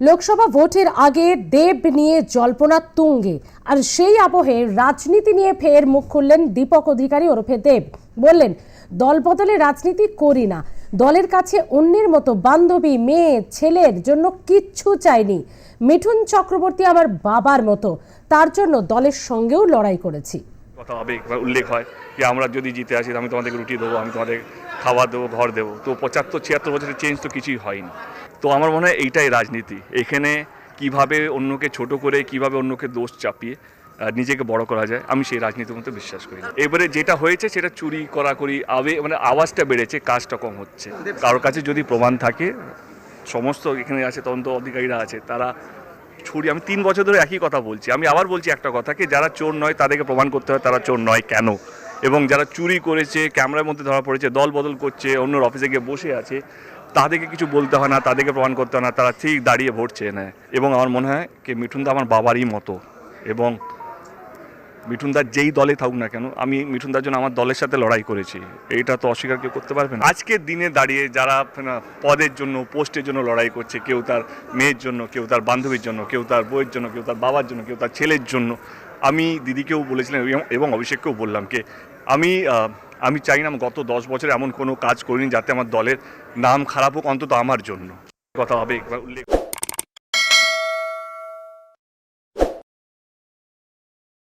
লোকসভা ভোটের আগে দেব নিয়ে জল্পনা তুঙ্গে, আর সেই আবহে রাজনীতি নিয়ে ফের মুখ খুললেন দীপক অধিকারী ওরফে দেব। বললেন, দল বদলে রাজনীতি করি না, দলের কাছে অন্যের মতো বান্ধবী, মেয়ে, ছেলের জন্য কিচ্ছু চাইনি। মিঠুন চক্রবর্তী আমার বাবার মতো, তার জন্য দলের সঙ্গেও লড়াই করেছি। কথা হবে, উল্লেখ হয় যে আমরা যদি জিতে আসি আমি তোমাদের রুটি দেবো, আমি তোমাদের খাবার দেবো, ঘর দেবো। তো 75-76 বছরের চেঞ্জ তো কিছুই হয়নি। তো আমার মনে হয় এইটাই রাজনীতি। এখানে কিভাবে অন্যকে ছোট করে, কিভাবে অন্যকে দোষ চাপিয়ে নিজেকে বড় করা যায়, আমি সেই রাজনীতির মধ্যে বিশ্বাস করি না। এবারে যেটা হয়েছে সেটা চুরি করাকরি, মানে আওয়াজটা বেড়েছে, কাজটা কম হচ্ছে। কারোর কাছে যদি প্রমাণ থাকে, সমস্ত এখানে আছে তদন্ত অধিকারীরা আছে, তারা ছুরি, আমি 3 বছর ধরে একই কথা বলছি। আমি আবার বলছি একটা কথাকে, যারা চোর নয় তাদেরকে প্রমাণ করতে হয় তারা চোর নয় কেন, এবং যারা চুরি করেছে, ক্যামেরার মধ্যে ধরা পড়েছে, দল বদল করছে, অন্যর অফিসে গিয়ে বসে আছে, তাদেরকে কিছু বলতে হয় না, তাদেরকে প্রমাণ করতে হয় না, তারা ঠিক দাঁড়িয়ে ভোট চেয়ে নেয়। এবং আমার মনে হয় কি মিঠুনদা আমার বাবারই মতো, এবং মিঠুনদার যেই দলে থাকুক না কেন, আমি মিঠুনদার জন্য আমার দলের সাথে লড়াই করেছি, এইটা তো অস্বীকার কেউ করতে পারবে না। আজকের দিনে দাঁড়িয়ে যারা পদের জন্য, পোস্টের জন্য লড়াই করছে, কেউ তার মেয়ের জন্য, কেউ তার বান্ধবীর জন্য, কেউ তার বউয়ের জন্য, কেউ তার বাবার জন্য, কেউ তার ছেলের জন্য, আমি দিদিকেও বলেছিলাম এবং অভিষেককেও বললাম কি আমি চাই না গত 10 বছরে এমন কোনো কাজ করিনি যাতে আমার দলের নাম খারাপ হোক, অন্তত আমার জন্য। কথা হবে, উল্লেখ